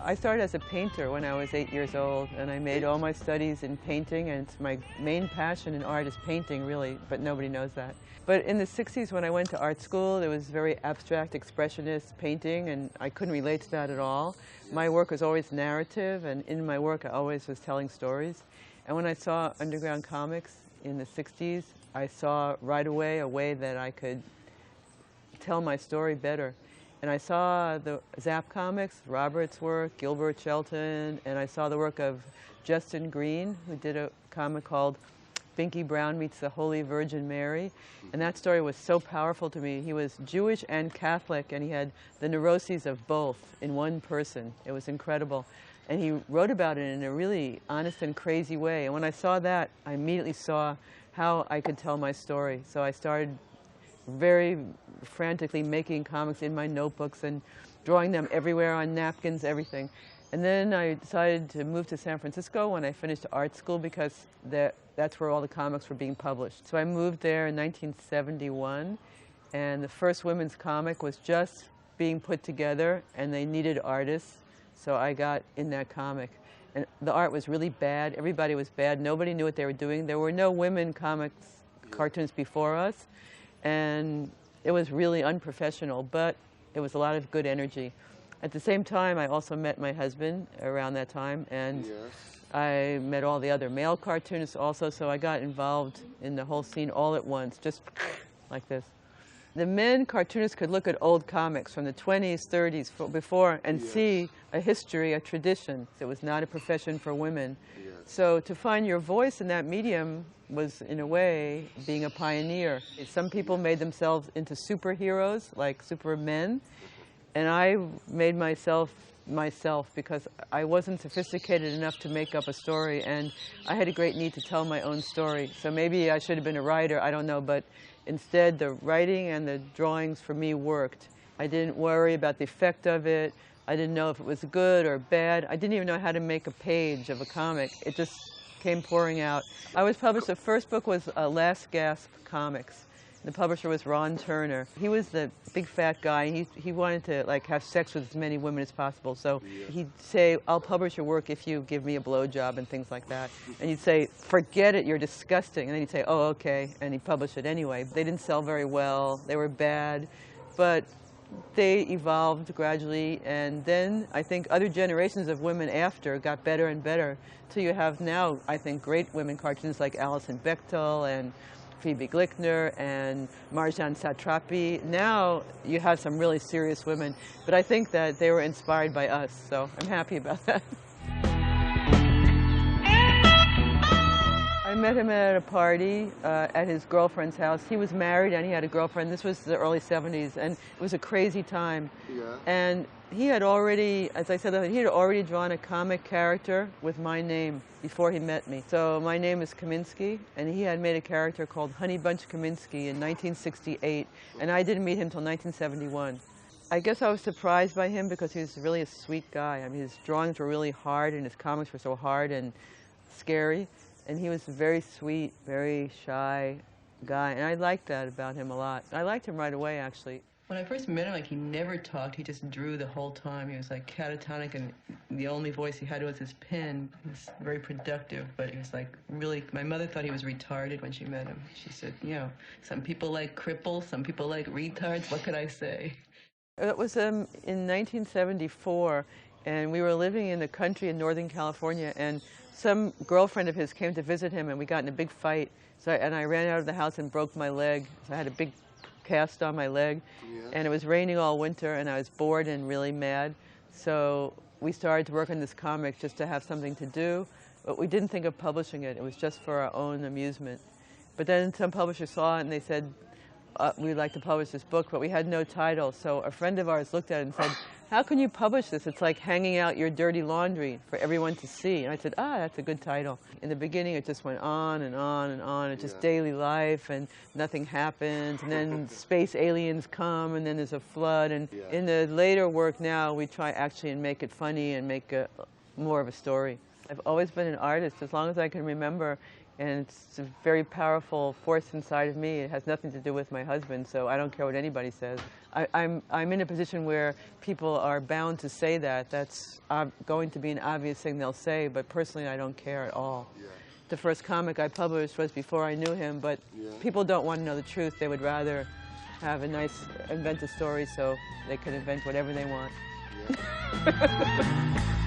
I started as a painter when I was 8 years old, and I made all my studies in painting, and it's my main passion in art is painting, really, but nobody knows that. But in the 60s, when I went to art school, there was very abstract, expressionist painting, and I couldn't relate to that at all. My work was always narrative, and in my work, I always was telling stories. And when I saw underground comics in the 60s, I saw right away a way that I could tell my story better. And I saw the Zap comics, Robert's work, Gilbert Shelton, and I saw the work of Justin Green, who did a comic called Binky Brown Meets the Holy Virgin Mary. And that story was so powerful to me. He was Jewish and Catholic, and he had the neuroses of both in one person. It was incredible. And he wrote about it in a really honest and crazy way. And when I saw that, I immediately saw how I could tell my story. So I started very frantically making comics in my notebooks and drawing them everywhere on napkins, everything. And then I decided to move to San Francisco when I finished art school because that's where all the comics were being published. So I moved there in 1971, and the first women's comic was just being put together, and they needed artists, so I got in that comic. And the art was really bad. Everybody was bad. Nobody knew what they were doing. There were no women comics, cartoons before us, and it was really unprofessional, but it was a lot of good energy. At the same time, I also met my husband around that time, and I met all the other male cartoonists also, so I got involved in the whole scene all at once, just like this. The men cartoonists could look at old comics from the 20s, 30s, before, and see a history, a tradition. It was not a profession for women. So to find your voice in that medium was, in a way, being a pioneer. Some people made themselves into superheroes, like supermen, and I made myself because I wasn't sophisticated enough to make up a story, and I had a great need to tell my own story. So maybe I should have been a writer, I don't know, but instead the writing and the drawings for me worked. I didn't worry about the effect of it. I didn't know if it was good or bad. I didn't even know how to make a page of a comic. It just came pouring out. I was published, the first book was Last Gasp Comics. The publisher was Ron Turner. He was the big fat guy. He wanted to like have sex with as many women as possible. So he'd say, I'll publish your work if you give me a blowjob and things like that. And you'd say, forget it, you're disgusting. And then he'd say, oh, okay. And he'd publish it anyway. They didn't sell very well. They were bad. But they evolved gradually. And then I think other generations of women after got better and better. Till you have now, I think, great women cartoonists like Alison Bechtel and Phoebe Glickner and Marjane Satrapi. Now you have some really serious women, but I think that they were inspired by us, so I'm happy about that. I met him at a party at his girlfriend's house. He was married and he had a girlfriend. This was the early 70s, and it was a crazy time. And he had already, as I said, he had already drawn a comic character with my name before he met me. So my name is Kaminsky, and he had made a character called Honey Bunch Kaminsky in 1968, and I didn't meet him until 1971. I guess I was surprised by him because he was really a sweet guy. I mean, his drawings were really hard, and his comics were so hard and scary, and he was a very sweet, very shy guy, and I liked that about him a lot. I liked him right away, actually. When I first met him, like, he never talked. He just drew the whole time. He was like catatonic, and the only voice he had was his pen. He was very productive, but he was like really, my mother thought he was retarded when she met him. She said, you know, some people like cripples, some people like retards. What could I say? It was in 1974, and we were living in the country in Northern California, and some girlfriend of his came to visit him, and we got in a big fight. And I ran out of the house and broke my leg. So I had a big cast on my leg, and it was raining all winter, and I was bored and really mad. So we started to work on this comic just to have something to do, but we didn't think of publishing it. It was just for our own amusement. But then some publishers saw it, and they said, we'd like to publish this book, but we had no title. So a friend of ours looked at it and said, how can you publish this? It's like hanging out your dirty laundry for everyone to see. And I said, that's a good title. In the beginning, it just went on and on and on. It's just daily life, and nothing happens. And then space aliens come, and then there's a flood. And in the later work now, we try actually and make it funny and make more of a story. I've always been an artist as long as I can remember. And it's a very powerful force inside of me. It has nothing to do with my husband, so I don't care what anybody says. I'm in a position where people are bound to say that. That's going to be an obvious thing they'll say, but personally I don't care at all. Yeah. The first comic I published was before I knew him, but people don't want to know the truth. They would rather have a nice, invent a story so they can invent whatever they want. Yeah.